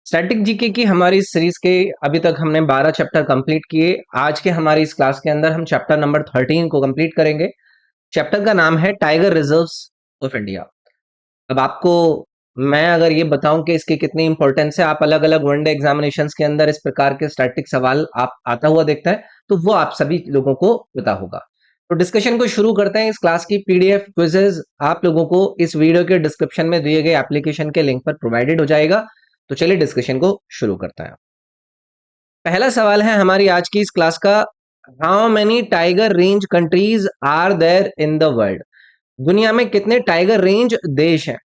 Static GK की हमारी इस सीरीज के अभी तक हमने 12 चैप्टर कंप्लीट किए। आज के हमारी इस क्लास के अंदर हम चैप्टर नंबर 13 को कंप्लीट करेंगे। चैप्टर का नाम है टाइगर रिजर्व्स ऑफ इंडिया। अब आपको मैं अगर ये बताऊं कि इसकी कितनी इंपॉर्टेंस है, आप अलग अलग वनडे एग्जामिनेशंस के अंदर इस प्रकार के स्टैटिक सवाल आप आता हुआ देखता है, तो वो आप सभी लोगों को पता होगा। तो डिस्कशन को शुरू करते हैं। इस क्लास की पीडीएफ क्विजेज आप लोगों को इस वीडियो के डिस्क्रिप्शन में दिए गए एप्लीकेशन के लिंक पर प्रोवाइडेड हो जाएगा। तो चलिए डिस्कशन को शुरू करते हैं। पहला सवाल है हमारी आज की इस क्लास का, how many tiger range countries are there in the world? दुनिया में कितने टाइगर रेंज देश हैं?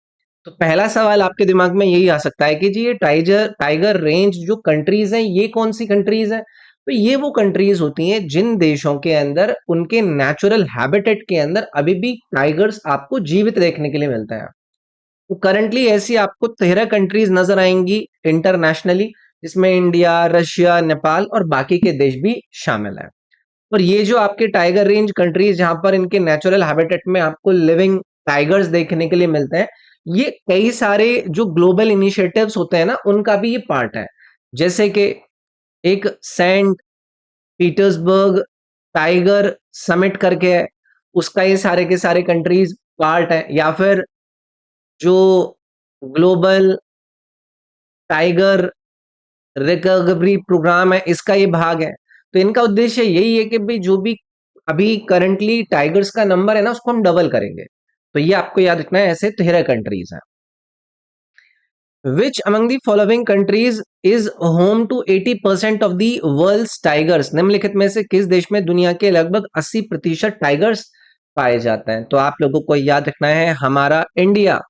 तो पहला सवाल आपके दिमाग में यही आ सकता है कि जी ये टाइगर टाइगर रेंज जो कंट्रीज हैं, ये कौन सी कंट्रीज हैं? तो ये वो कंट्रीज होती हैं जिन देशों के अंदर उनके नेचुरल हैबिटेट के अंदर अभी भी टाइगर्स आपको जीवित देखने के लिए मिलते हैं। तो करंटली ऐसी आपको 13 कंट्रीज नजर आएंगी इंटरनेशनली, जिसमें इंडिया, रशिया, नेपाल और बाकी के देश भी शामिल हैं। और ये जो आपके टाइगर रेंज कंट्रीज जहां पर इनके नेचुरल हैबिटेट में आपको लिविंग टाइगर्स देखने के लिए मिलते हैं, ये कई सारे जो ग्लोबल इनिशिएटिव्स होते हैं ना, उनका भी ये पार्ट है। जैसे कि एक सेंट पीटर्सबर्ग टाइगर समिट करके है, उसका ये सारे के सारे कंट्रीज पार्ट है। या फिर जो ग्लोबल टाइगर रिकवरी प्रोग्राम है, इसका ये भाग है। तो इनका उद्देश्य यही है कि भाई जो भी अभी करंटली टाइगर्स का नंबर है ना, उसको हम डबल करेंगे। तो ये आपको याद रखना है, ऐसे 13 कंट्रीज हैं। Which among the following countries is home to 80% of the world's tigers? निम्नलिखित में से किस देश में दुनिया के लगभग 80% टाइगर्स पाए जाते हैं? तो आप लोगों को याद रखना है, हमारा इंडिया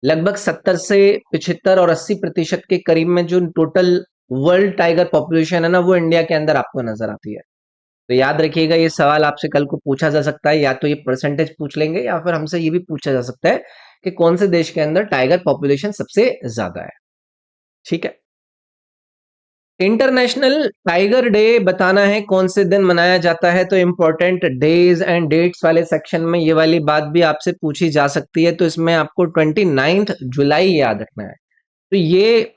लगभग 70 से 75 और 80% के करीब में जो टोटल वर्ल्ड टाइगर पॉपुलेशन है ना, वो इंडिया के अंदर आपको नजर आती है। तो याद रखिएगा, ये सवाल आपसे कल को पूछा जा सकता है। या तो ये परसेंटेज पूछ लेंगे या फिर हमसे ये भी पूछा जा सकता है कि कौन से देश के अंदर टाइगर पॉपुलेशन सबसे ज्यादा है। ठीक है। इंटरनेशनल टाइगर डे बताना है कौन से दिन मनाया जाता है। तो इंपॉर्टेंट डेज एंड डेट्स वाले सेक्शन में ये वाली बात भी आपसे पूछी जा सकती है। तो इसमें आपको 29 जुलाई याद रखना है। तो ये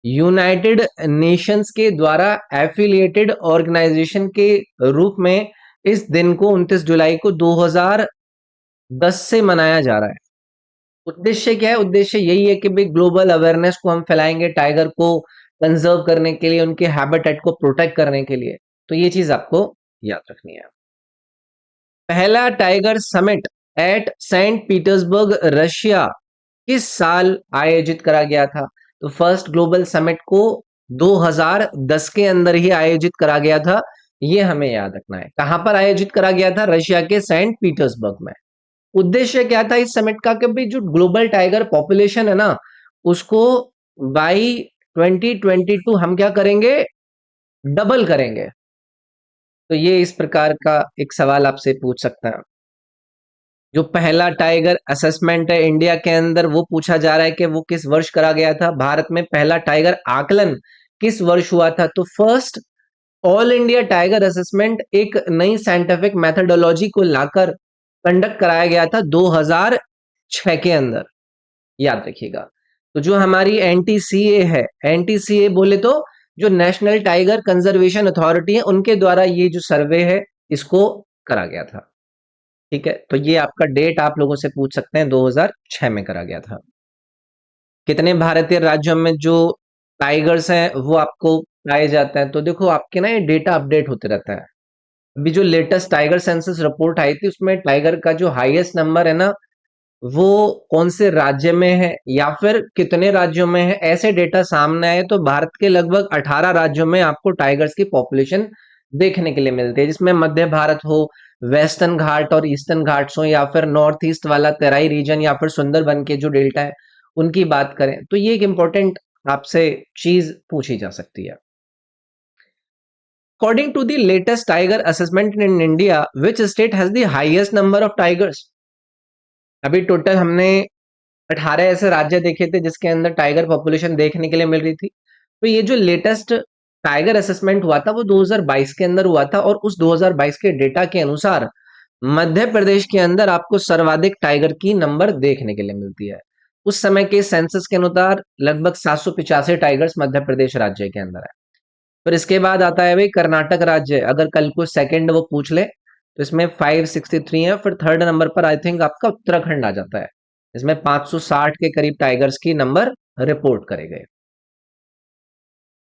यूनाइटेड नेशंस के द्वारा एफिलिएटेड ऑर्गेनाइजेशन के रूप में इस दिन को 29 जुलाई को 2010 से मनाया जा रहा है। उद्देश्य क्या है? उद्देश्य यही है कि भाई ग्लोबल अवेयरनेस को हम फैलाएंगे, टाइगर को कंजर्व करने के लिए, उनके हैबिटेट को प्रोटेक्ट करने के लिए। तो ये चीज आपको याद रखनी है। पहला tiger summit at Saint Petersburg Russia किस साल आयोजित करा गया था? तो फर्स्ट ग्लोबल समिट को 2010 के अंदर ही आयोजित करा गया था। ये हमें याद रखना है। कहां पर आयोजित करा गया था? रशिया के सेंट पीटर्सबर्ग में। उद्देश्य क्या था इस समिट का? कि भाई जो ग्लोबल टाइगर पॉपुलेशन है ना, उसको बाई 2022 हम क्या करेंगे? डबल करेंगे। तो ये इस प्रकार का एक सवाल आपसे पूछ सकता है। जो पहला टाइगर असेसमेंट है इंडिया के अंदर, वो पूछा जा रहा है कि वो किस वर्ष करा गया था। भारत में पहला टाइगर आकलन किस वर्ष हुआ था? तो first all India tiger assessment एक नई साइंटिफिक मेथोडोलॉजी को लाकर कंडक्ट कराया गया था 2006 के अंदर। याद रखिएगा। तो जो हमारी एनटीसीए है, एनटीसीए बोले तो जो नेशनल टाइगर कंजर्वेशन अथॉरिटी है, उनके द्वारा ये जो सर्वे है, इसको करा गया था। ठीक है। तो ये आपका डेट आप लोगों से पूछ सकते हैं, 2006 में करा गया था। कितने भारतीय राज्यों में जो टाइगर्स हैं वो आपको पाए जाते हैं? तो देखो, आपके ना ये डेटा अपडेट होते रहता है। अभी जो लेटेस्ट टाइगर सेंसस रिपोर्ट आई थी, उसमें टाइगर का जो हाईएस्ट नंबर है ना, वो कौन से राज्य में है या फिर कितने राज्यों में है, ऐसे डेटा सामने आए तो भारत के लगभग 18 राज्यों में आपको टाइगर्स की पॉपुलेशन देखने के लिए मिलती है। जिसमें मध्य भारत हो, वेस्टर्न घाट और ईस्टर्न घाट्स हो, या फिर नॉर्थ ईस्ट वाला तेराई रीजन, या फिर सुंदरबन के जो डेल्टा है उनकी बात करें, तो ये एक इंपॉर्टेंट आपसे चीज पूछी जा सकती है। According to the latest tiger assessment in India, which state has the highest number of tigers? अभी टोटल हमने 18 ऐसे राज्य देखे थे जिसके अंदर टाइगर पॉपुलेशन देखने के लिए मिल रही थी। तो ये जो लेटेस्ट टाइगर असेसमेंट हुआ था वो 2022 के अंदर हुआ था, और उस 2022 के डेटा के अनुसार मध्य प्रदेश के अंदर आपको सर्वाधिक टाइगर की नंबर देखने के लिए मिलती है। उस समय के सेंसस के अनुसार लगभग 785 टाइगर्स मध्य प्रदेश राज्य के अंदर है। फिर इसके बाद आता है भाई कर्नाटक राज्य। अगर कल को सेकंड वो पूछ ले तो इसमें 563 है। फिर थर्ड नंबर पर आई थिंक आपका उत्तराखंड आ जाता है। इसमें 560 के करीब टाइगर्स की नंबर रिपोर्ट करे गए।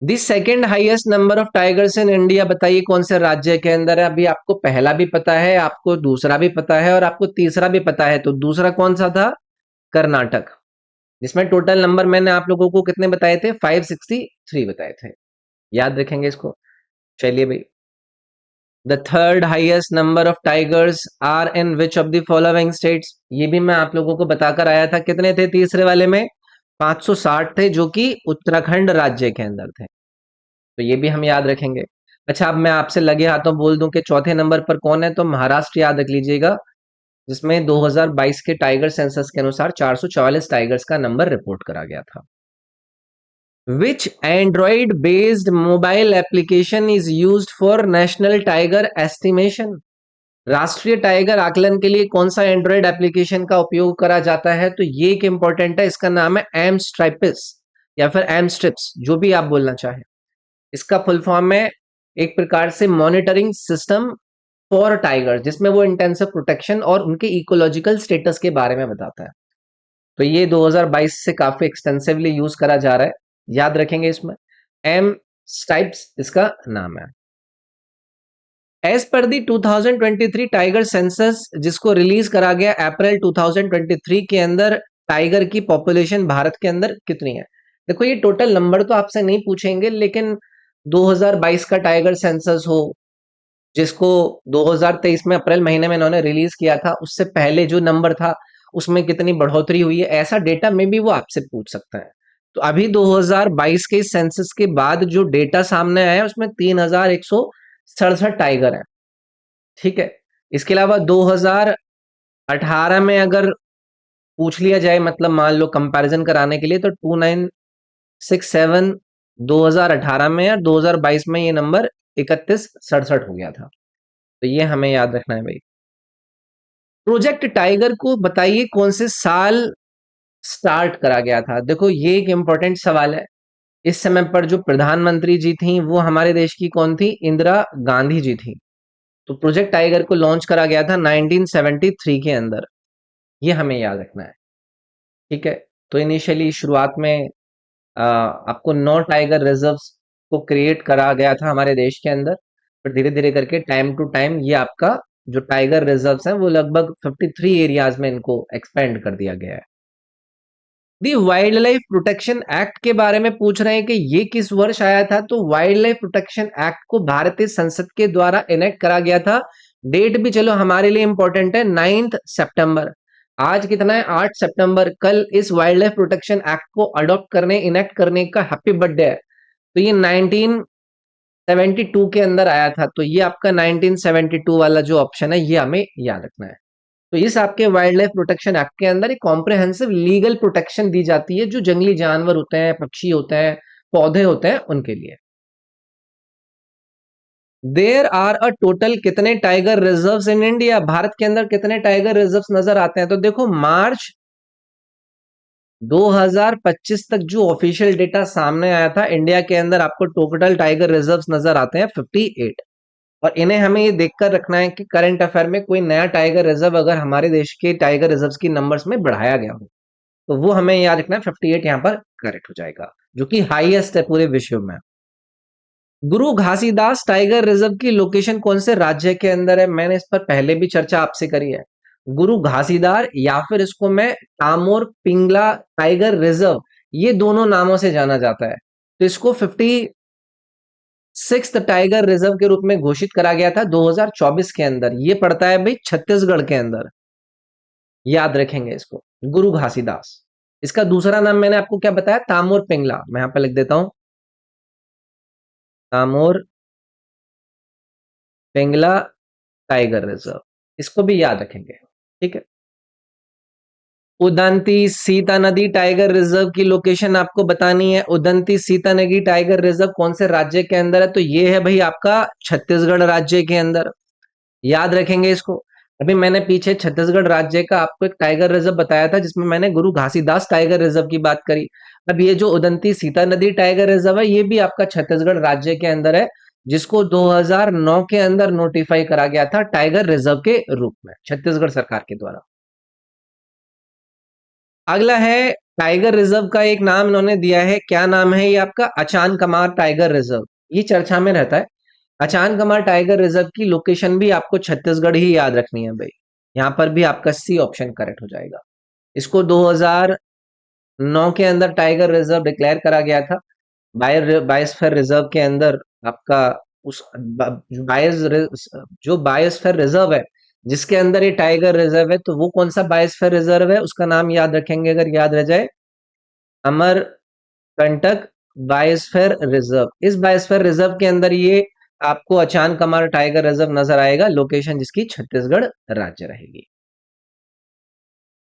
The second highest number of tigers in India, बताइए कौन से राज्य के अंदर है। अभी आपको पहला भी पता है, आपको दूसरा भी पता है और आपको तीसरा भी पता है। तो दूसरा कौन सा था? कर्नाटक, जिसमें टोटल नंबर मैंने आप लोगों को कितने बताए थे? 563 बताए थे। याद रखेंगे इसको। चलिए भाई, the third highest number of tigers are in which of the following states, ये भी मैं आप लोगों को बताकर आया था। कितने थे तीसरे वाले में? 560 थे, जो कि उत्तराखंड राज्य के अंदर थे। तो ये भी हम याद रखेंगे। अच्छा, अब मैं आपसे लगे हाथों बोल दूं कि चौथे नंबर पर कौन है, तो महाराष्ट्र याद रख लीजिएगा, जिसमें 2022 के टाइगर सेंसस के अनुसार 444 टाइगर्स का नंबर रिपोर्ट करा गया था। Which Android based mobile application is used for national tiger estimation? राष्ट्रीय टाइगर आकलन के लिए कौन सा एंड्रॉइड एप्लीकेशन का उपयोग करा जाता है? तो ये एक इंपॉर्टेंट है, इसका नाम है एम स्ट्राइपिस या फिर एम स्ट्रिप्स, जो भी आप बोलना चाहें। इसका फुल फॉर्म है एक प्रकार से मॉनिटरिंग सिस्टम फॉर टाइगर, जिसमें वो इंटेंसिव प्रोटेक्शन और उनके इकोलॉजिकल स्टेटस के बारे में बताता है। तो ये 2022 से काफी एक्सटेंसिवली यूज करा जा रहा है, याद रखेंगे इसमें। एम स्ट्राइप्स इसका नाम है। एज पर दी 2023 टाइगर सेंसस, जिसको रिलीज करा गया अप्रैल 2023 के अंदर, टाइगर की पॉपुलेशन भारत के अंदर कितनी है? देखो, ये टोटल नंबर तो आपसे नहीं पूछेंगे, लेकिन 2022 का टाइगर सेंसस हो, जिसको 2023 में अप्रैल महीने में इन्होंने रिलीज किया था, उससे पहले जो नंबर था उसमें कितनी बढ़ोतरी हुई है, ऐसा डेटा में भी वो आपसे पूछ सकता है। तो अभी 2022 के सेंसस के बाद जो डेटा सामने आया है उसमें 3167 टाइगर है। ठीक है। इसके अलावा 2018 में अगर पूछ लिया जाए, मतलब मान लो कंपैरिजन कराने के लिए, तो 2967 2018 में और 2022 में ये नंबर 3167 हो गया था। तो ये हमें याद रखना है भाई। प्रोजेक्ट टाइगर को बताइए कौन से साल स्टार्ट करा गया था? देखो, ये एक इंपॉर्टेंट सवाल है। इस समय पर जो प्रधानमंत्री जी थी वो हमारे देश की कौन थी? इंदिरा गांधी जी थी। तो प्रोजेक्ट टाइगर को लॉन्च करा गया था 1973 के अंदर। ये हमें याद रखना है। ठीक है। तो इनिशियली शुरुआत में आपको 9 टाइगर रिजर्व्स को क्रिएट करा गया था हमारे देश के अंदर। फिर धीरे धीरे करके टाइम टू टाइम ये आपका जो टाइगर रिजर्व्स हैं वो लगभग 53 एरियाज में इनको एक्सपेंड कर दिया गया है। दी वाइल्ड लाइफ प्रोटेक्शन एक्ट के बारे में पूछ रहे हैं कि ये किस वर्ष आया था? तो वाइल्ड लाइफ प्रोटेक्शन एक्ट को भारतीय संसद के द्वारा इनेक्ट करा गया था। डेट भी चलो हमारे लिए इंपॉर्टेंट है, 9 सितंबर। आज कितना है? 8 सितंबर। कल इस वाइल्ड लाइफ प्रोटेक्शन एक्ट को अडॉप्ट करने, इनेक्ट करने का हैप्पी बर्थडे है। तो ये 1972 के अंदर आया था। तो ये आपका 1972 वाला जो ऑप्शन है ये हमें याद रखना है। तो इस आपके वाइल्ड लाइफ प्रोटेक्शन एक्ट के अंदर एक कॉम्प्रिहेंसिव लीगल प्रोटेक्शन दी जाती है जो जंगली जानवर होते हैं, पक्षी होते हैं, पौधे होते हैं, उनके लिए। देयर आर अ टोटल कितने tiger reserves in India? Bharat के अंदर कितने टाइगर रिजर्व्स नजर आते हैं? तो देखो, मार्च 2025 तक जो ऑफिशियल डेटा सामने आया था, इंडिया के अंदर आपको टोटल टाइगर रिजर्व्स नजर आते हैं 58। और इन्हें हमें ये देखकर रखना है कि करंट अफेयर में कोई नया टाइगर रिजर्व अगर हमारे देश के टाइगर रिजर्व्स की नंबर्स में बढ़ाया गया हो, तो वो हमें याद रखना है। 58 यहाँ पर करेक्ट हो जाएगा, जो कि हाईएस्ट है पूरे विश्व में। गुरु घासीदास टाइगर रिजर्व की लोकेशन कौन से राज्य के अंदर है? मैंने इस पर पहले भी चर्चा आपसे करी है। गुरु घासीदार या फिर इसको मैं तामोर पिंगला टाइगर रिजर्व, ये दोनों नामों से जाना जाता है। तो इसको 56th टाइगर रिजर्व के रूप में घोषित करा गया था 2024 के अंदर। ये पड़ता है भाई छत्तीसगढ़ के अंदर। याद रखेंगे इसको, गुरु घासीदास। इसका दूसरा नाम मैंने आपको क्या बताया? तामोर पिंगला। मैं यहां पर लिख देता हूं, तामोर पिंगला टाइगर रिजर्व। इसको भी याद रखेंगे। ठीक है। उदंती सीता नदी टाइगर रिजर्व की लोकेशन आपको बतानी है। उदंती सीता नदी टाइगर रिजर्व कौन से राज्य के अंदर है? तो ये है भाई आपका छत्तीसगढ़ राज्य के अंदर। याद रखेंगे इसको। अभी मैंने पीछे छत्तीसगढ़ राज्य का आपको एक टाइगर रिजर्व बताया था, जिसमें मैंने गुरु घासीदास टाइगर रिजर्व की बात करी। अब ये जो उदंती सीता नदी टाइगर रिजर्व है, ये भी आपका छत्तीसगढ़ राज्य के अंदर है, जिसको 2009 के अंदर नोटिफाई करा गया था टाइगर रिजर्व के रूप में छत्तीसगढ़ सरकार के द्वारा। अगला है टाइगर रिजर्व का एक नाम इन्होंने दिया है, क्या नाम है ये आपका? अचान कमार टाइगर रिजर्व। ये चर्चा में रहता है। अचान कमार टाइगर रिजर्व की लोकेशन भी आपको छत्तीसगढ़ ही याद रखनी है भाई। यहाँ पर भी आपका सी ऑप्शन करेक्ट हो जाएगा। इसको 2009 के अंदर टाइगर रिजर्व डिक्लेयर करा गया था। बायोस्फीयर रिजर्व के अंदर आपका उस जो बायोस्फीयर रिजर्व है, जिसके अंदर ये टाइगर रिजर्व है, तो वो कौन सा बायोस्फीयर रिजर्व है उसका नाम याद रखेंगे अगर याद रह जाए, अमरकंटक बायोस्फीयर रिजर्व। इस बायोस्फीयर रिजर्व के अंदर ये आपको अचान कमार टाइगर रिजर्व नजर आएगा, लोकेशन जिसकी छत्तीसगढ़ राज्य रहेगी।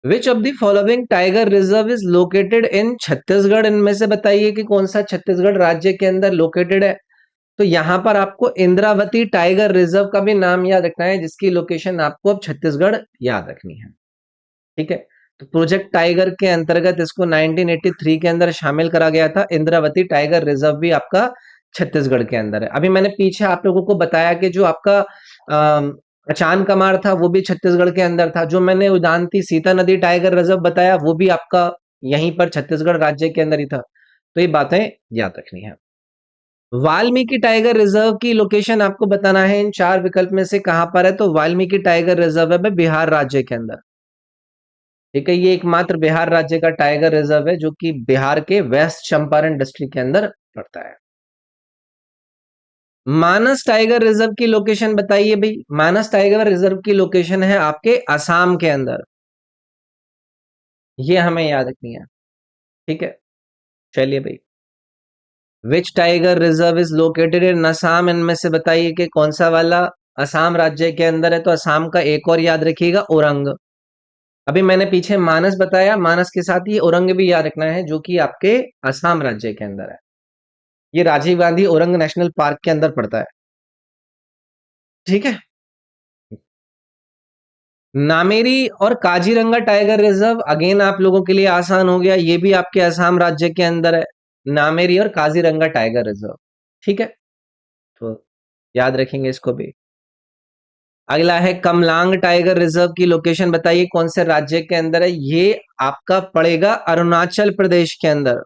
विच of the following tiger reserve is located इन छत्तीसगढ़? इनमें से बताइए कि कौन सा छत्तीसगढ़ राज्य के अंदर लोकेटेड है। तो यहां पर आपको इंद्रावती टाइगर रिजर्व का भी नाम याद रखना है, जिसकी लोकेशन आपको अब छत्तीसगढ़ याद रखनी है। ठीक है, तो प्रोजेक्ट टाइगर के अंतर्गत इसको 1983 के अंदर शामिल करा गया था। इंद्रावती टाइगर रिजर्व भी आपका छत्तीसगढ़ के अंदर है। अभी मैंने पीछे आप लोगों को बताया कि जो आपका अचान कमार था वो भी छत्तीसगढ़ के अंदर था। जो मैंने उदांती सीता नदी टाइगर रिजर्व बताया वो भी आपका यहीं पर छत्तीसगढ़ राज्य के अंदर ही था। तो ये बातें याद रखनी है। वाल्मीकि टाइगर रिजर्व की लोकेशन आपको बताना है इन चार विकल्प में से कहां पर है। तो वाल्मीकि टाइगर रिजर्व है बिहार राज्य के अंदर। ठीक है, ये एकमात्र बिहार राज्य का टाइगर रिजर्व है जो कि बिहार के वेस्ट चंपारण डिस्ट्रिक्ट के अंदर पड़ता है। मानस टाइगर रिजर्व की लोकेशन बताइए भाई। मानस टाइगर रिजर्व की लोकेशन है आपके असम के अंदर। ये हमें याद रखनी है। ठीक है, चलिए भाई। Which tiger reserve is located in Assam? इनमें से बताइए कि कौन सा वाला असम राज्य के अंदर है। तो असम का एक और याद रखिएगा, औरंग। अभी मैंने पीछे मानस बताया, मानस के साथ ये औरंग भी याद रखना है, जो कि आपके असम राज्य के अंदर है। ये राजीव गांधी औरंग नेशनल पार्क के अंदर पड़ता है। ठीक है, नामेरी और काजीरंगा टाइगर रिजर्व अगेन आप लोगों के लिए आसान हो गया, ये भी आपके असम राज्य के अंदर है। नामेरी और काजीरंगा टाइगर रिजर्व। ठीक है, तो याद रखेंगे इसको भी। अगला है कमलांग टाइगर रिजर्व की लोकेशन बताइए कौन से राज्य के अंदर है। ये आपका पड़ेगा अरुणाचल प्रदेश के अंदर।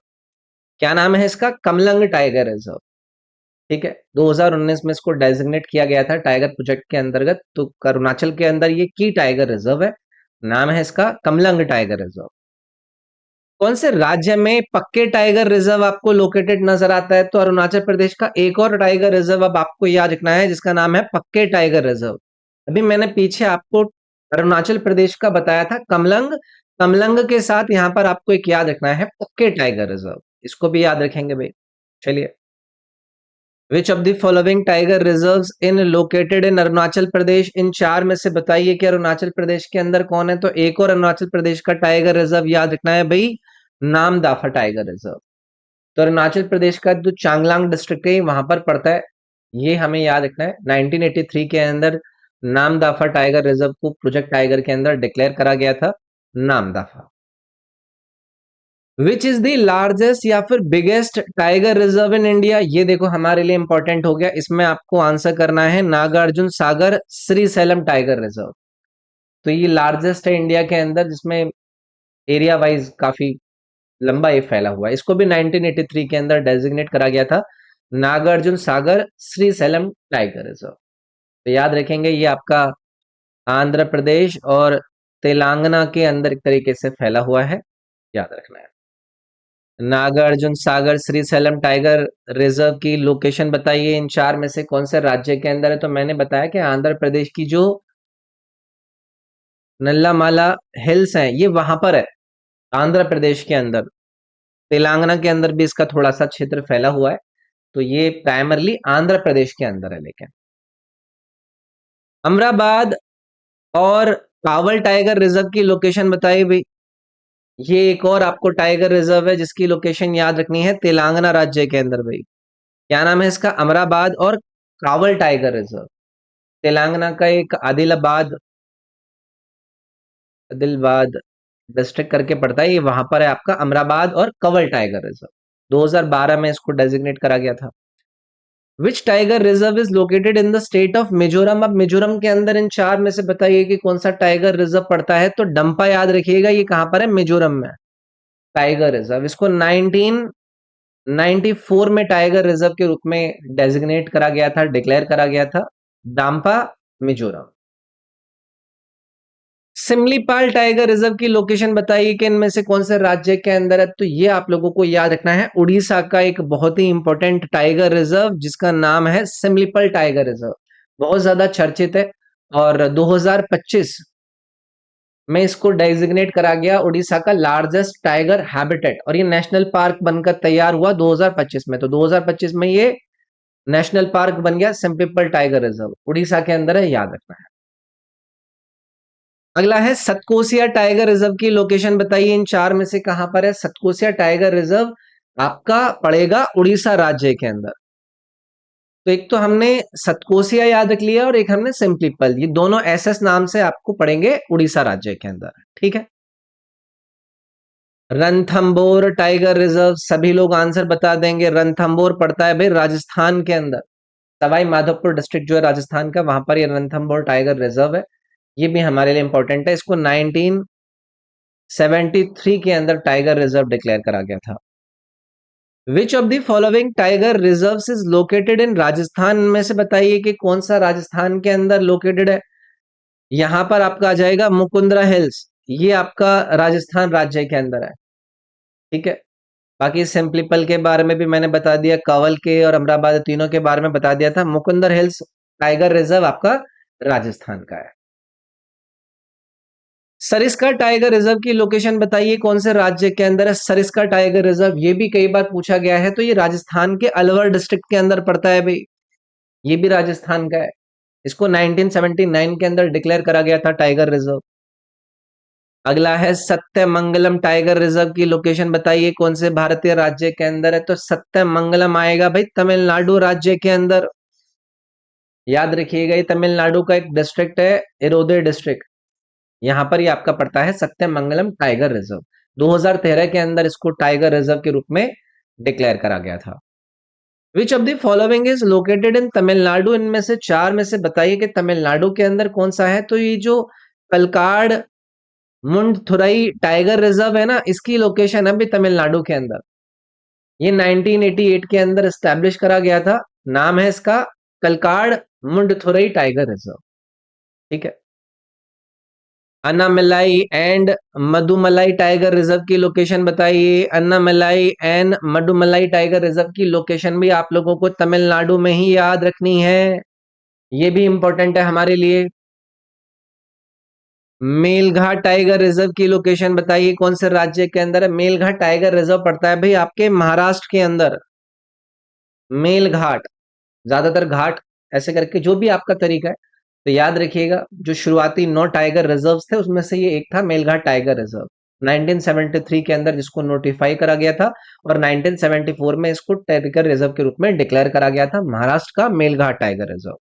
क्या नाम है इसका? Kamlang tiger reserve. ठीक है, 2019 में इसको डेजिग्नेट किया गया था टाइगर प्रोजेक्ट के अंतर्गत। तो अरुणाचल के अंदर ये की टाइगर रिजर्व है। नाम है इसका कमलंग टाइगर रिजर्व। कौन से राज्य में पक्के टाइगर रिजर्व आपको लोकेटेड नजर आता है? तो अरुणाचल प्रदेश का एक और टाइगर रिजर्व अब आपको याद रखना है, जिसका नाम है पक्के टाइगर रिजर्व। अभी मैंने पीछे आपको अरुणाचल प्रदेश का बताया था कमलंग। कमलंग के साथ यहां पर आपको एक याद रखना है पक्के टाइगर रिजर्व। इसको भी याद रखेंगे भाई। चलिए, which of the following tiger reserves in located in Arunachal Pradesh? इन चार में से बताइए कि अरुणाचल प्रदेश के अंदर कौन है। तो एक और अरुणाचल प्रदेश का टाइगर रिजर्व याद रखना है भाई, नामदाफा टाइगर रिजर्व। तो अरुणाचल प्रदेश का जो चांगलांग डिस्ट्रिक्ट है वहां पर पड़ता है। ये हमें याद रखना है। 1983 के अंदर नामदाफा टाइगर रिजर्व को प्रोजेक्ट टाइगर के अंदर डिक्लेयर करा गया था, Namdapha. Which is the largest या फिर biggest tiger reserve in India? ये देखो हमारे लिए इंपॉर्टेंट हो गया। इसमें आपको आंसर करना है Nagarjuna Sagar Shri slam tiger reserve. तो ये लार्जेस्ट है इंडिया के अंदर, जिसमें एरिया वाइज काफी लंबा ये फैला हुआ है। इसको भी 1983 के अंदर डेजिग्नेट करा गया था Nagarjuna Sagar Shri slam tiger reserve. तो याद रखेंगे ये आपका आंध्र प्रदेश और तेलंगाना के अंदर एक तरीके से फैला हुआ है, याद रखना है। Nagarjuna Sagar Shri slam tiger reserve की लोकेशन बताइए इन चार में से कौन से राज्य के अंदर है। तो मैंने बताया कि आंध्र प्रदेश की जो नल्लामाला हिल्स हैं ये वहां पर है, आंध्र प्रदेश के अंदर। तेलंगाना के अंदर भी इसका थोड़ा सा क्षेत्र फैला हुआ है। तो ये प्राइमरली आंध्र प्रदेश के अंदर है। लेकिन अमराबाद और कावल टाइगर रिजर्व की लोकेशन बताइए भाई। ये एक और आपको टाइगर रिजर्व है जिसकी लोकेशन याद रखनी है, तेलंगाना राज्य के अंदर भाई। क्या नाम है इसका? अमराबाद और कावल टाइगर रिजर्व। तेलंगाना का एक आदिलाबाद आदिलाबाद डिस्ट्रिक्ट करके पड़ता है, ये वहां पर है आपका अमराबाद और कंवर टाइगर रिजर्व। 2012 में इसको डेजिग्नेट करा गया था। Which tiger reserve is located in the state of Mizoram? अब मिजोरम के अंदर इन चार में से बताइए कि कौन सा टाइगर रिजर्व पड़ता है। तो डंपा याद रखिएगा, ये कहां पर है? मिजोरम में टाइगर रिजर्व। इसको 1994 में टाइगर रिजर्व के रूप में डेजिग्नेट करा गया था, डिक्लेयर करा गया था, डांपा, मिजोरम। सिमलीपाल टाइगर रिजर्व की लोकेशन बताइए कि इनमें से कौन से राज्य के अंदर है। तो ये आप लोगों को याद रखना है, उड़ीसा का एक बहुत ही इंपॉर्टेंट टाइगर रिजर्व जिसका नाम है सिमलीपाल टाइगर रिजर्व, बहुत ज्यादा चर्चित है। और 2025 में इसको डेजिग्नेट करा गया उड़ीसा का लार्जेस्ट टाइगर हैबिटेट, और ये नेशनल पार्क बनकर तैयार हुआ 2025 में। तो 2025 में ये नेशनल पार्क बन गया सिमलीपाल टाइगर रिजर्व, उड़ीसा के अंदर है, याद रखना है। अगला है सतकोसिया टाइगर रिजर्व की लोकेशन बताइए, इन चार में से कहां पर है सतकोसिया टाइगर रिजर्व? आपका पड़ेगा उड़ीसा राज्य के अंदर। तो एक तो हमने सतकोसिया याद रख लिया और एक हमने सिंपलीपल, ये दोनों एसएस नाम से आपको पड़ेंगे उड़ीसा राज्य के अंदर, ठीक है। रणथंबोर टाइगर रिजर्व, सभी लोग आंसर बता देंगे। रणथंबोर पड़ता है भाई राजस्थान के अंदर, सवाई माधोपुर डिस्ट्रिक्ट जो है राजस्थान का, वहां पर ये रणथंबोर टाइगर रिजर्व है। ये भी हमारे लिए इंपॉर्टेंट है, इसको 1973 के अंदर टाइगर रिजर्व डिक्लेयर करा गया था। Which of the following tiger reserve is located इन राजस्थान? में से बताइए कि कौन सा राजस्थान के अंदर लोकेटेड है। यहां पर आपका आ जाएगा मुकुंदरा हिल्स, ये आपका राजस्थान राज्य के अंदर है, ठीक है। बाकी सिंपलीपल के बारे में भी मैंने बता दिया, कावल के और अमराबाद तीनों के बारे में बता दिया था। मुकुंदर हिल्स टाइगर रिजर्व आपका राजस्थान का है। सरिस्का टाइगर रिजर्व की लोकेशन बताइए, कौन से राज्य के अंदर है सरिस्का टाइगर रिजर्व? ये भी कई बार पूछा गया है, तो ये राजस्थान के अलवर डिस्ट्रिक्ट के अंदर पड़ता है भाई, ये भी राजस्थान का है। इसको 1979 के अंदर डिक्लेयर करा गया था टाइगर रिजर्व। अगला है सत्यमंगलम टाइगर रिजर्व की लोकेशन बताइए, कौन से भारतीय राज्य के अंदर है। तो सत्यमंगलम आएगा भाई तमिलनाडु राज्य के अंदर, याद रखिएगा। ये तमिलनाडु का एक डिस्ट्रिक्ट है, इरोदे डिस्ट्रिक्ट, यहां पर ये आपका पड़ता है सत्यमंगलम टाइगर रिजर्व। 2013 के अंदर इसको टाइगर रिजर्व के रूप में डिक्लेयर करा गया था। Which of the following is located इन तमिलनाडु? इनमें से चार में से बताइए कि तमिलनाडु के अंदर कौन सा है। तो ये जो कलकाड़ मुंडथुरई टाइगर रिजर्व है ना, इसकी लोकेशन है भी तमिलनाडु के अंदर। ये 1988 के अंदर एस्टैब्लिश करा गया था, नाम है इसका कलकाड़ मुंडथुरई टाइगर रिजर्व, ठीक है। Annamalai and Mudumalai tiger reserve की लोकेशन बताइए। Annamalai and Mudumalai tiger reserve की लोकेशन भी आप लोगों को तमिलनाडु में ही याद रखनी है, ये भी इंपॉर्टेंट है हमारे लिए। मेलघाट टाइगर रिजर्व की लोकेशन बताइए, कौन से राज्य के अंदर है। मेलघाट टाइगर रिजर्व पड़ता है भाई आपके महाराष्ट्र के अंदर। मेलघाट, ज्यादातर घाट ऐसे करके जो भी आपका तरीका है, तो याद रखिएगा जो शुरुआती 9 टाइगर रिजर्व थे उसमें से ये एक था मेलघाट टाइगर रिजर्व, 1973 के अंदर जिसको नोटिफाई करा गया था, और 1974 में इसको टाइगर रिजर्व के रूप में डिक्लेयर करा गया था, महाराष्ट्र का Melghat tiger reserve.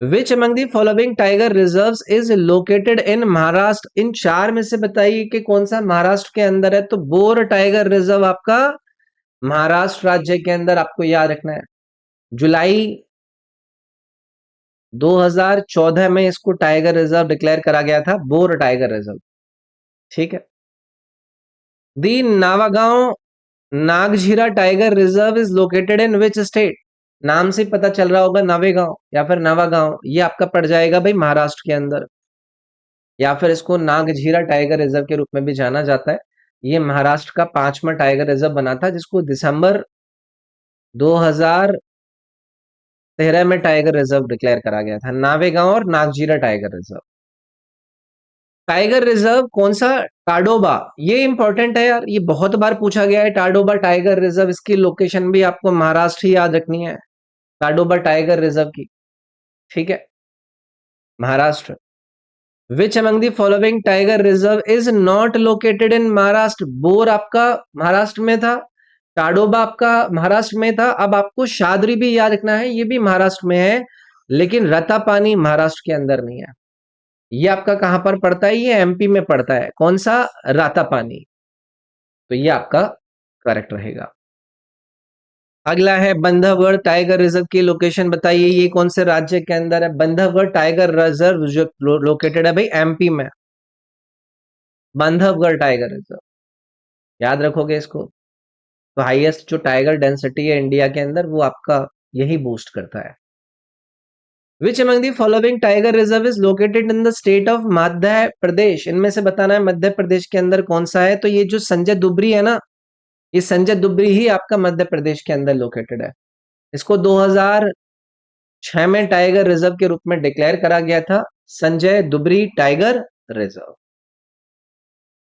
Which among the following tiger reserves is located in Maharashtra? इन चार में से बताइए कि कौन सा महाराष्ट्र के अंदर है। तो बोर टाइगर रिजर्व आपका महाराष्ट्र राज्य के अंदर आपको याद रखना है। जुलाई 2014 में इसको टाइगर रिजर्व डिक्लेयर करा गया था, बोर टाइगर रिजर्व, ठीक है। The Nawegaon Nagzira tiger reserve is located in which state? नाम से पता चल रहा होगा, नावेगांव या फिर नावागांव, ये आपका पड़ जाएगा भाई महाराष्ट्र के अंदर, या फिर इसको नागझीरा टाइगर रिजर्व के रूप में भी जाना जाता है। ये महाराष्ट्र का 5वां टाइगर रिजर्व बना था, जिसको दिसंबर 2013 में टाइगर रिजर्व डिक्लेयर करा गया था, नावेगांव और Nagzira tiger reserve. Tiger reserve कौन सा? टाडोबा, ये इंपॉर्टेंट है यार, ये बहुत बार पूछा गया है। टाडोबा टाइगर रिजर्व, इसकी लोकेशन भी आपको महाराष्ट्र ही याद रखनी है, टाडोबा टाइगर रिजर्व की, ठीक है, महाराष्ट्र। विच among the following tiger reserve is not located in Maharashtra? Bore आपका महाराष्ट्र में था, टाडोबा आपका महाराष्ट्र में था, अब आपको शादरी भी याद रखना है, ये भी महाराष्ट्र में है, लेकिन रतापानी महाराष्ट्र के अंदर नहीं है। ये आपका कहां पर पड़ता है? ये एमपी में पड़ता है। कौन सा? रातापानी। तो ये आपका करेक्ट रहेगा। अगला है बंधवगढ़ टाइगर रिजर्व की लोकेशन बताइए, ये कौन से राज्य के अंदर है? बंधवगढ़ टाइगर रिजर्व जो लोकेटेड है भाई एमपी में। बांधवगढ़ टाइगर रिजर्व, याद रखोगे इसको। तो हाईएस्ट जो टाइगर डेंसिटी है इंडिया के अंदर, वो आपका यही बूस्ट करता है। Which among the following tiger reserve is located in the state of Madhya Pradesh? इनमें से बताना है मध्य प्रदेश के अंदर कौन सा है। तो ये जो संजय दुबरी है ना, ये संजय दुबरी ही आपका मध्य प्रदेश के अंदर लोकेटेड है। इसको 2006 में टाइगर रिजर्व के रूप में डिक्लेयर करा गया था, Sanjay Dubri tiger reserve.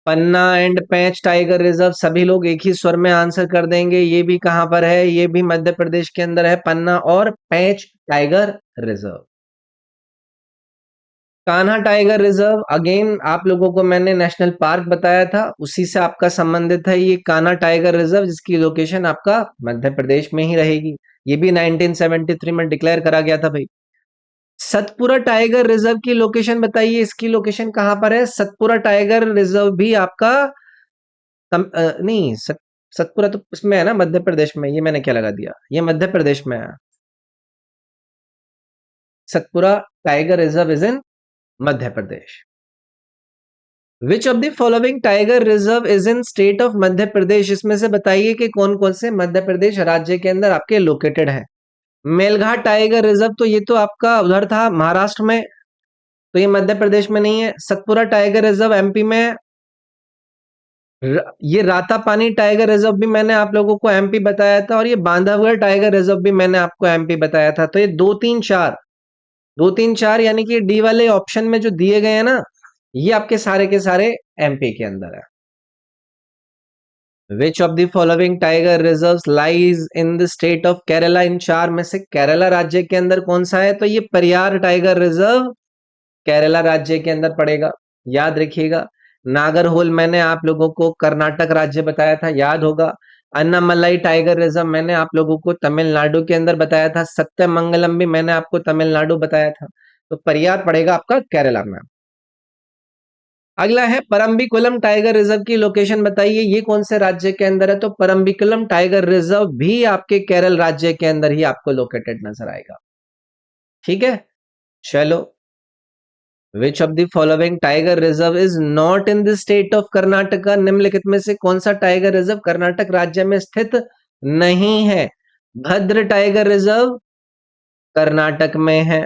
Panna and Pench tiger reserve, सभी लोग एक ही स्वर में आंसर कर देंगे। ये भी कहां पर है? ये भी मध्य प्रदेश के अंदर है, पन्ना और Pench tiger reserve. Kanha tiger reserve, again आप लोगों को मैंने नेशनल पार्क बताया था, उसी से आपका संबंधित है ये कान्हा टाइगर रिजर्व, जिसकी लोकेशन आपका मध्य प्रदेश में ही रहेगी। ये भी 1973 में डिक्लेयर करा गया था भाई। सतपुरा टाइगर रिजर्व की लोकेशन बताइए, इसकी लोकेशन कहां पर है? सतपुरा टाइगर रिजर्व भी आपका नहीं, सतपुरा तो उसमें है ना, मध्य प्रदेश में। ये मैंने क्या लगा दिया, ये मध्य प्रदेश में है। Satpura tiger reserve is in Madhya Pradesh. Which of the following tiger reserve is in state of Madhya Pradesh? इसमें से बताइए कि कौन कौन से मध्य प्रदेश राज्य के अंदर आपके लोकेटेड है। मेलघाट टाइगर रिजर्व, तो ये तो आपका उधर था महाराष्ट्र में, तो ये मध्य प्रदेश में नहीं है। सतपुरा टाइगर रिजर्व एमपी में है। ये रातापानी टाइगर रिजर्व भी मैंने आप लोगों को एमपी बताया था, और ये बांधवगढ़ टाइगर रिजर्व भी मैंने आपको एमपी बताया था। तो ये 2 3 4, 2 3 4 यानी कि डी वाले ऑप्शन में जो दिए गए हैं ना, ये आपके सारे के सारे एमपी के अंदर है। Which of the following tiger reserves lies in the state of Kerala? इन चार में से केरला राज्य के अंदर कौन सा है? तो ये परियार टाइगर रिजर्व केरला राज्य के अंदर पड़ेगा, याद रखिएगा। नागरहोल मैंने आप लोगों को कर्नाटक राज्य बताया था, याद होगा। अन्नामलाई टाइगर रिजर्व मैंने आप लोगों को तमिलनाडु के अंदर बताया था। सत्यमंगलम भी मैंने आपको तमिलनाडु बताया था। तो परियार पड़ेगा आपका केरला में। अगला है परम्बिकुलम टाइगर रिजर्व की लोकेशन बताइए, ये कौन से राज्य के अंदर है? तो परम्बिकुलम टाइगर रिजर्व भी आपके केरल राज्य के अंदर ही आपको लोकेटेड नजर आएगा। ठीक है, चलो। विच of the following tiger reserve is not in the state of Karnataka? निम्नलिखित में से कौन सा टाइगर रिजर्व कर्नाटक राज्य में स्थित नहीं है? भद्र टाइगर रिजर्व कर्नाटक में है।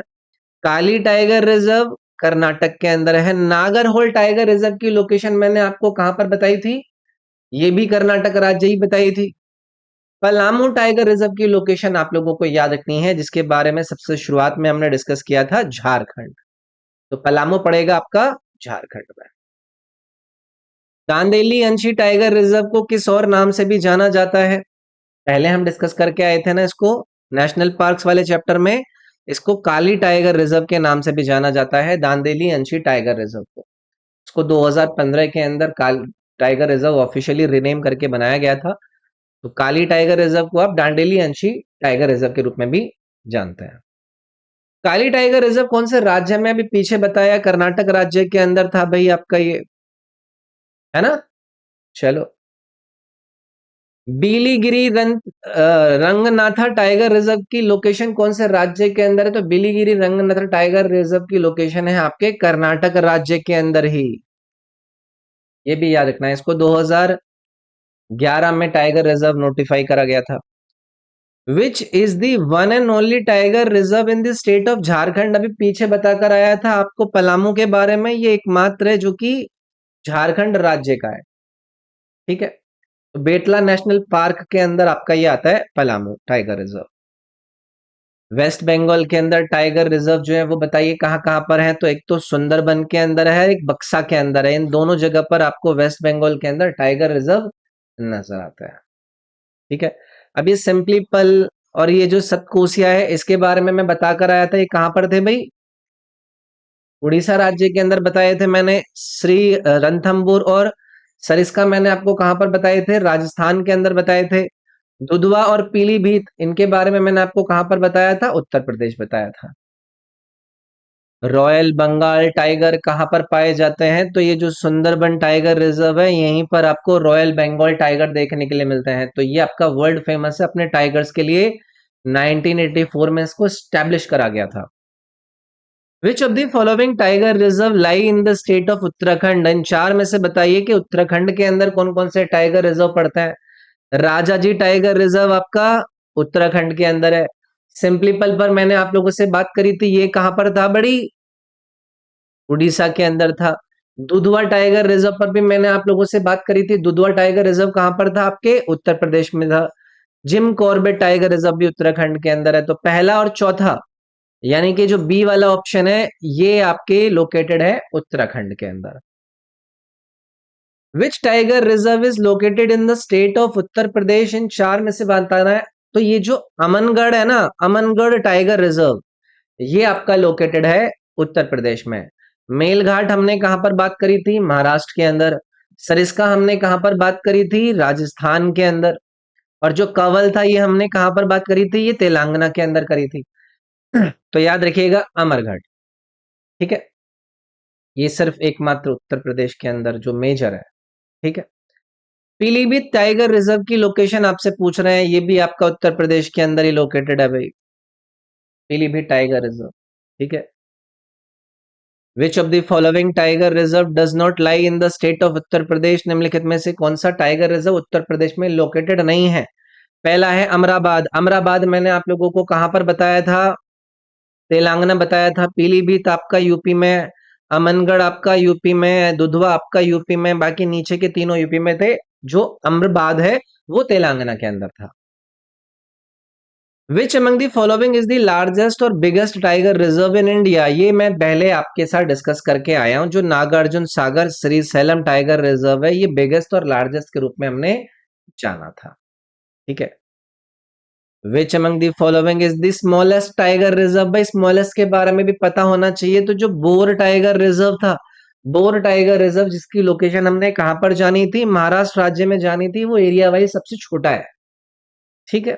काली टाइगर रिजर्व कर्नाटक के अंदर है। नागरहोल टाइगर रिजर्व की लोकेशन मैंने आपको कहां पर बताई थी? ये भी कर्नाटक राज्य ही बताई थी। पलामू टाइगर रिजर्व की लोकेशन आप लोगों को याद रखनी है, जिसके बारे में सबसे शुरुआत में हमने डिस्कस किया था, झारखंड। तो पलामू पड़ेगा आपका झारखंड में। दांदेली अंशी टाइगर रिजर्व को किस और नाम से भी जाना जाता है? पहले हम डिस्कस करके आए थे ना इसको, नेशनल पार्क्स वाले चैप्टर में। इसको काली टाइगर रिजर्व के नाम से भी जाना जाता है, दांदेली अंशी टाइगर रिजर्व को। इसको 2015 के अंदर काल टाइगर रिजर्व ऑफिशियली रिनेम करके बनाया गया था। तो काली टाइगर रिजर्व को आप दांडेली अंशी टाइगर रिजर्व के रूप में भी जानते हैं। काली टाइगर रिजर्व कौन से राज्य में? अभी पीछे बताया कर्नाटक राज्य के अंदर था भाई आपका ये, है ना। चलो, बिलीगिरी रंगनाथा टाइगर रिजर्व की लोकेशन कौन से राज्य के अंदर है? तो बिलीगिरी रंगनाथा टाइगर रिजर्व की लोकेशन है आपके कर्नाटक राज्य के अंदर ही। ये भी याद रखना है, इसको 2011 में टाइगर रिजर्व नोटिफाई करा गया था। Which is the one and only tiger reserve in the state of Jharkhand? अभी पीछे बताकर आया था आपको पलामू के बारे में, ये एकमात्र है जो कि झारखंड राज्य का है। ठीक है, तो बेतला नेशनल पार्क के अंदर आपका ये आता है Palamu tiger reserve. West Bengal के अंदर टाइगर रिजर्व जो है वो बताइए कहाँ कहाँ पर है? तो एक तो सुंदरबन के अंदर है, एक बक्सा के अंदर है। इन दोनों जगह पर आपको वेस्ट बंगाल के अंदर टाइगर रिजर्व नजर आता है। ठीक है, अब ये सिंपली पल और ये जो सतकोसिया है, इसके बारे में मैं बताकर आया था। ये कहां पर थे भाई? उड़ीसा राज्य के अंदर बताए थे मैंने। श्री रणथंबोर और सरिस्का मैंने आपको कहां पर बताए थे? राजस्थान के अंदर बताए थे। दुधवा और पीलीभीत, इनके बारे में मैंने आपको कहां पर बताया था? उत्तर प्रदेश बताया था। रॉयल बंगाल टाइगर कहाँ पर पाए जाते हैं? तो ये जो सुंदरबन टाइगर रिजर्व है, यहीं पर आपको रॉयल बंगाल टाइगर देखने के लिए मिलते हैं। तो ये आपका वर्ल्ड फेमस है अपने टाइगर्स के लिए। 1984 में इसको स्टैब्लिश करा गया था। Which of the following tiger reserve lie in the state of Uttarakhand? इन चार में से बताइए कि उत्तराखंड के अंदर कौन कौन से टाइगर रिजर्व पड़ता है। राजा जी टाइगर रिजर्व आपका उत्तराखंड के अंदर है। सिंपलीपल पर मैंने आप लोगों से बात करी थी, ये कहां पर था बड़ी? उड़ीसा के अंदर था। दुधवा टाइगर रिजर्व पर भी मैंने आप लोगों से बात करी थी। दुधवा टाइगर रिजर्व कहां पर था? आपके उत्तर प्रदेश में था। जिम कॉर्बेट टाइगर रिजर्व भी उत्तराखंड के अंदर है। तो पहला और चौथा, यानी कि जो बी वाला ऑप्शन है, ये आपके लोकेटेड है उत्तराखंड के अंदर। Which tiger reserve is located in the state of Uttar Pradesh? इन चार में से बताना है। तो ये जो अमनगढ़ है ना, अमनगढ़ टाइगर रिजर्व, ये आपका लोकेटेड है उत्तर प्रदेश में। मेलघाट हमने कहां पर बात करी थी? महाराष्ट्र के अंदर। सरिस्का हमने कहां पर बात करी थी? राजस्थान के अंदर। और जो कंवल था, ये हमने कहां पर बात करी थी? ये तेलंगाना के अंदर करी थी। तो याद रखिएगा अमरगढ़। ठीक है, ये सिर्फ एकमात्र उत्तर प्रदेश के अंदर जो मेजर है। ठीक है। पीलीभीत टाइगर रिजर्व की लोकेशन आपसे पूछ रहे हैं, ये भी आपका उत्तर प्रदेश के अंदर ही लोकेटेड है भाई, पीलीभीत टाइगर रिजर्व। ठीक है। Which of the following tiger reserve does not lie in the state of Uttar Pradesh? निम्नलिखित में से कौन सा टाइगर रिजर्व उत्तर प्रदेश में लोकेटेड नहीं है? पहला है अमराबाद। अमराबाद मैंने आप लोगों को कहां पर बताया था? तेलंगाना बताया था। पीलीभीत आपका यूपी में, अमनगढ़ आपका यूपी में, दुधवा आपका यूपी में, बाकी नीचे के तीनों यूपी में थे। जो अमराबाद है वो तेलंगाना के अंदर था। Which among the following is the largest और biggest tiger reserve in India? ये मैं पहले आपके साथ डिस्कस करके आया हूं। जो Nagarjuna Sagar Shri slam tiger reserve है, ये बिगेस्ट और लार्जेस्ट के रूप में हमने जाना था। ठीक है। Which among the following is the smallest tiger reserve? भाई स्मॉलेस्ट के बारे में भी पता होना चाहिए। तो जो बोर टाइगर रिजर्व था, बोर टाइगर रिजर्व जिसकी लोकेशन हमने कहां पर जानी थी? महाराष्ट्र राज्य में जानी थी। वो एरिया वाइज सबसे छोटा है। ठीक है।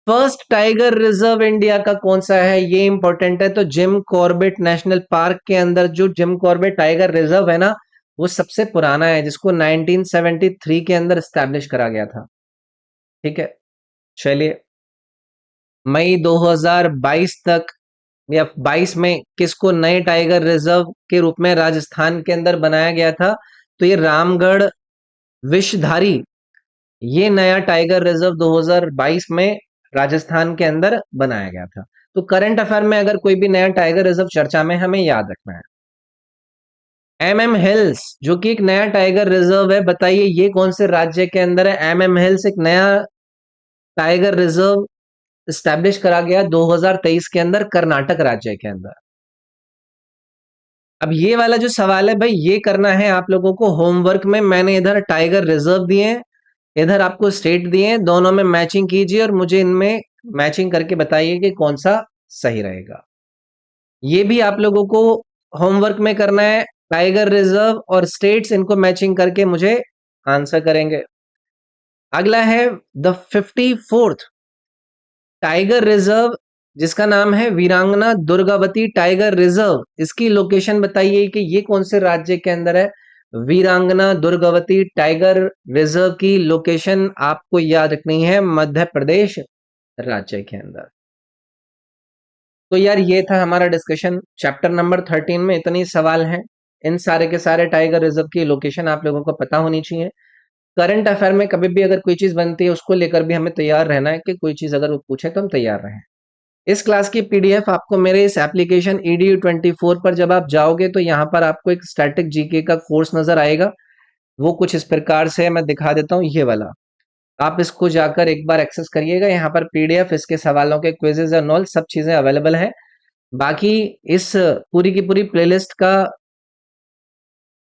फर्स्ट टाइगर रिजर्व इंडिया का कौन सा है, ये इंपॉर्टेंट है। तो जिम कॉर्बेट नेशनल पार्क के अंदर जो जिम कॉर्बेट टाइगर रिजर्व है ना, वो सबसे पुराना है, जिसको 1973 के अंदर स्टैब्लिश करा गया था। ठीक है। चलिए, मई 2022 तक या 22 में किसको नए टाइगर रिजर्व के रूप में राजस्थान के अंदर बनाया गया था? तो ये रामगढ़ विषधारी, ये नया टाइगर रिजर्व 2022 में राजस्थान के अंदर बनाया गया था। तो करंट अफेयर में अगर कोई भी नया टाइगर रिजर्व चर्चा में, हमें याद रखना है। एमएम हिल्स जो कि एक नया टाइगर रिजर्व है, बताइए ये कौन से राज्य के अंदर है? एमएम हिल्स एक नया टाइगर रिजर्व स्टैब्लिश करा गया 2023 के अंदर, कर्नाटक राज्य के अंदर। अब ये वाला जो सवाल है भाई, ये करना है आप लोगों को होमवर्क में। मैंने इधर टाइगर रिजर्व दिए हैं, इधर आपको स्टेट दिए हैं, दोनों में मैचिंग कीजिए और मुझे इनमें मैचिंग करके बताइए कि कौन सा सही रहेगा। ये भी आप लोगों को होमवर्क में करना है। टाइगर रिजर्व और स्टेट्स, इनको मैचिंग करके मुझे आंसर करेंगे। अगला है द 54th टाइगर रिजर्व, जिसका नाम है वीरांगना दुर्गावती टाइगर रिजर्व। इसकी लोकेशन बताइए कि ये कौन से राज्य के अंदर है? वीरांगना दुर्गावती टाइगर रिजर्व की लोकेशन आपको याद रखनी है, मध्य प्रदेश राज्य के अंदर। तो यार ये था हमारा डिस्कशन चैप्टर नंबर 13 में। इतने ही सवाल हैं। इन सारे के सारे टाइगर रिजर्व की लोकेशन आप लोगों को पता होनी चाहिए। करंट अफेयर में कभी भी अगर कोई चीज बनती है, उसको लेकर भी हमें तैयार रहना है कि कोई चीज अगर वो पूछे तो हम तैयार रहें। इस क्लास की पीडीएफ आपको मेरे इस एप्लीकेशन EDU24 पर जब आप जाओगे तो यहाँ पर आपको एक स्टैटिक जीके का कोर्स नजर आएगा। वो कुछ इस प्रकार से है, मैं दिखा देता हूँ, ये वाला। आप इसको जाकर एक बार एक्सेस करिएगा। यहाँ पर पीडीएफ, इसके सवालों के क्विजेज और नॉल सब चीजें अवेलेबल है। बाकी इस पूरी की पूरी प्लेलिस्ट का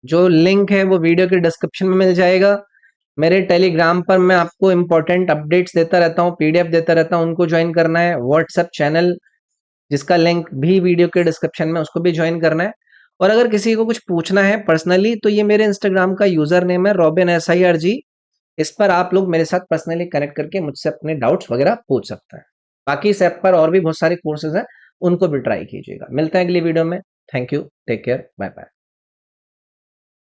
जो लिंक है वो वीडियो के डिस्क्रिप्शन में मिल जाएगा। मेरे टेलीग्राम पर मैं आपको इंपॉर्टेंट अपडेट्स देता रहता हूँ, पीडीएफ देता रहता हूँ, उनको ज्वाइन करना है। व्हाट्सएप चैनल जिसका लिंक भी वीडियो के डिस्क्रिप्शन में, उसको भी ज्वाइन करना है। और अगर किसी को कुछ पूछना है पर्सनली, तो ये मेरे इंस्टाग्राम का यूजर नेम है robinSIRG। इस पर आप लोग मेरे साथ पर्सनली कनेक्ट करके मुझसे अपने डाउट्स वगैरह पूछ सकते हैं। बाकी इस ऐप पर और भी बहुत सारे कोर्सेज हैं, उनको भी ट्राई कीजिएगा। मिलते हैं अगली वीडियो में। Thank you, take care, bye bye.